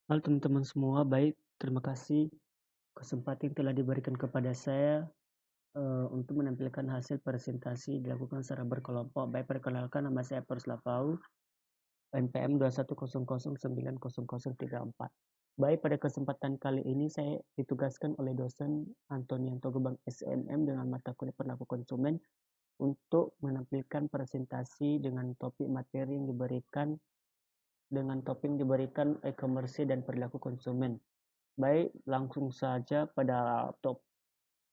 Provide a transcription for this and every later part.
Halo teman-teman semua, baik, terima kasih kesempatan yang telah diberikan kepada saya untuk menampilkan hasil presentasi dilakukan secara berkelompok. Baik, perkenalkan nama saya Pers Lavau, NPM 210090034. Baik, pada kesempatan kali ini saya ditugaskan oleh dosen Antonianto Gebang SMM dengan mata kuliah perilaku konsumen untuk menampilkan presentasi dengan topik materi yang diberikan e-commerce dan perilaku konsumen. Baik, langsung saja pada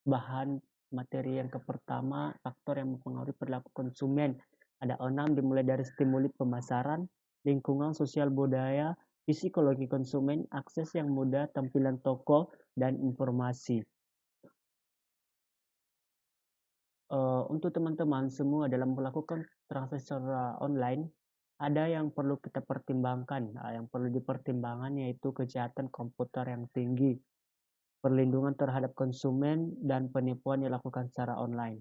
bahan materi yang pertama, faktor yang mempengaruhi perilaku konsumen. Ada 6, dimulai dari stimuli pemasaran, lingkungan sosial budaya, psikologi konsumen, akses yang mudah, tampilan toko, dan informasi. Untuk teman-teman semua dalam melakukan transaksi secara online, ada yang perlu kita pertimbangkan. Yang perlu dipertimbangkan yaitu kejahatan komputer yang tinggi, perlindungan terhadap konsumen, dan penipuan dilakukan secara online.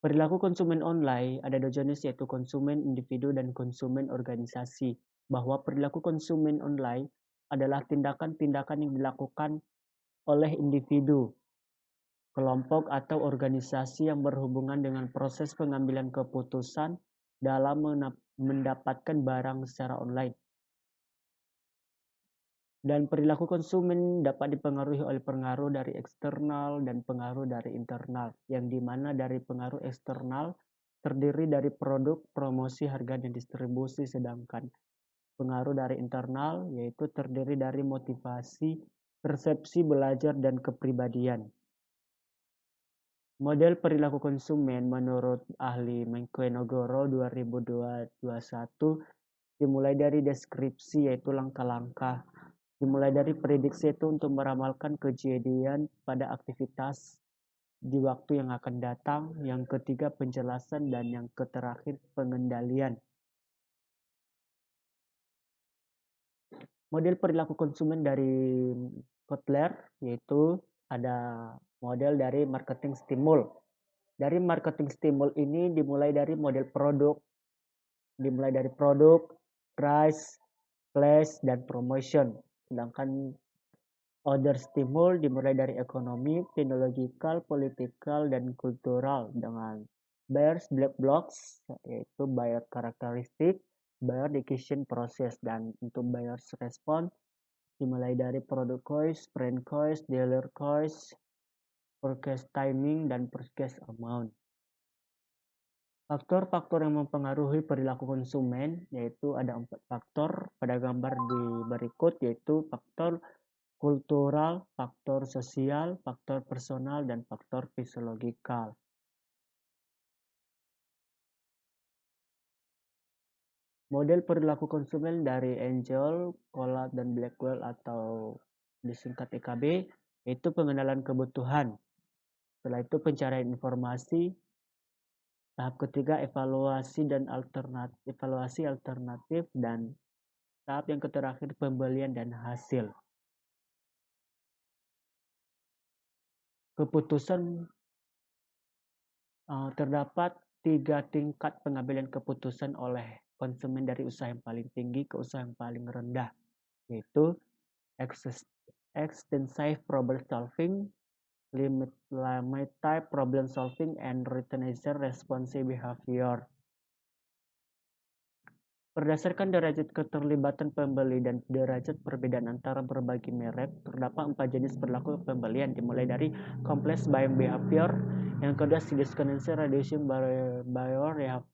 Perilaku konsumen online ada dua jenis, yaitu konsumen individu dan konsumen organisasi. Bahwa perilaku konsumen online adalah tindakan-tindakan yang dilakukan oleh individu, kelompok, atau organisasi yang berhubungan dengan proses pengambilan keputusan dalam mendapatkan barang secara online. Dan perilaku konsumen dapat dipengaruhi oleh pengaruh dari eksternal dan pengaruh dari internal, yang dimana dari pengaruh eksternal terdiri dari produk, promosi, harga, dan distribusi, sedangkan pengaruh dari internal yaitu terdiri dari motivasi, persepsi, belajar, dan kepribadian. Model perilaku konsumen menurut ahli Mengkuenogoro 2021 dimulai dari deskripsi, yaitu langkah-langkah. Dimulai dari prediksi itu untuk meramalkan kejadian pada aktivitas di waktu yang akan datang. Yang ketiga penjelasan, dan yang terakhir pengendalian. Model perilaku konsumen dari Kotler yaitu ada model dari marketing stimul. Dari marketing stimul ini dimulai dari model produk, price, place, dan promotion. Sedangkan other stimul dimulai dari ekonomi, teknologikal, politikal, dan kultural dengan Bayer's Black Blocks, yaitu buyer karakteristik, buyer decision process, dan untuk buyer's response dimulai dari product choice, brand choice, dealer choice, purchase timing, dan purchase amount. Faktor-faktor yang mempengaruhi perilaku konsumen yaitu ada 4 faktor pada gambar di berikut, yaitu faktor kultural, faktor sosial, faktor personal, dan faktor fisiologikal. Model perilaku konsumen dari Angel, Collard, dan Blackwell atau disingkat EKB itu pengenalan kebutuhan. Setelah itu pencarian informasi. Tahap ketiga evaluasi alternatif, dan tahap yang terakhir pembelian dan hasil. Keputusan terdapat 3 tingkat pengambilan keputusan oleh konsumen dari usaha yang paling tinggi ke usaha yang paling rendah, yaitu extensive problem solving, limit type problem solving, and returnizer responsive behavior. Berdasarkan derajat keterlibatan pembeli dan derajat perbedaan antara berbagai merek, terdapat 4 jenis perilaku pembelian, dimulai dari complex buying behavior, yang kedua discrimination reducing buyer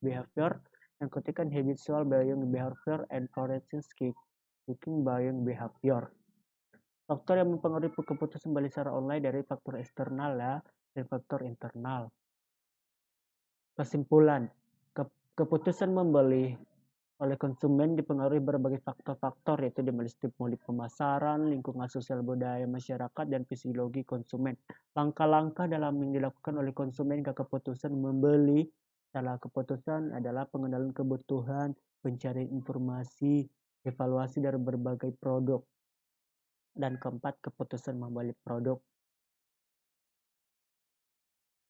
behavior, yang ketiga habitual buying behavior, and forensic seeking buying behavior. Faktor yang mempengaruhi keputusan beli secara online dari faktor eksternal dan faktor internal. Kesimpulan, keputusan membeli oleh konsumen dipengaruhi berbagai faktor-faktor, yaitu dimulai stimuli pemasaran, lingkungan sosial budaya masyarakat, dan fisiologi konsumen. Langkah-langkah dalam yang dilakukan oleh konsumen ke keputusan membeli. Salah keputusan adalah pengenalan kebutuhan, pencarian informasi, evaluasi dari berbagai produk, dan keempat keputusan membeli produk.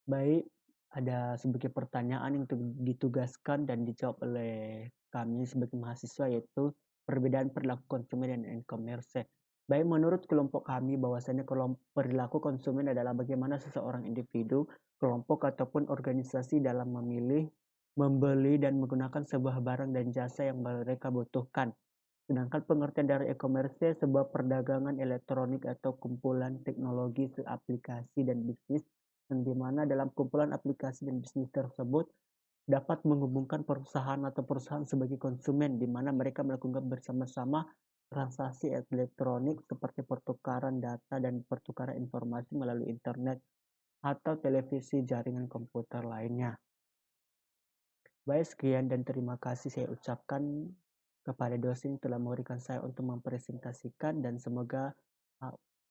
Baik, ada sebagai pertanyaan yang ditugaskan dan dijawab oleh kami sebagai mahasiswa, yaitu perbedaan perilaku konsumen dan e-commerce. Baik, menurut kelompok kami bahwasanya perilaku konsumen adalah bagaimana seseorang individu, kelompok ataupun organisasi dalam memilih, membeli dan menggunakan sebuah barang dan jasa yang mereka butuhkan. Sedangkan pengertian dari e-commerce sebuah perdagangan elektronik atau kumpulan teknologi, aplikasi dan bisnis yang dimana dalam kumpulan aplikasi dan bisnis tersebut dapat menghubungkan perusahaan atau perusahaan sebagai konsumen, di mana mereka melakukan bersama-sama transaksi elektronik seperti pertukaran data dan pertukaran informasi melalui internet atau televisi jaringan komputer lainnya. Baik, sekian dan terima kasih saya ucapkan kepada dosen telah memberikan saya untuk mempresentasikan, dan semoga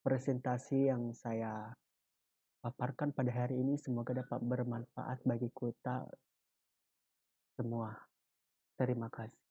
presentasi yang saya paparkan pada hari ini semoga dapat bermanfaat bagi kita semua. Terima kasih.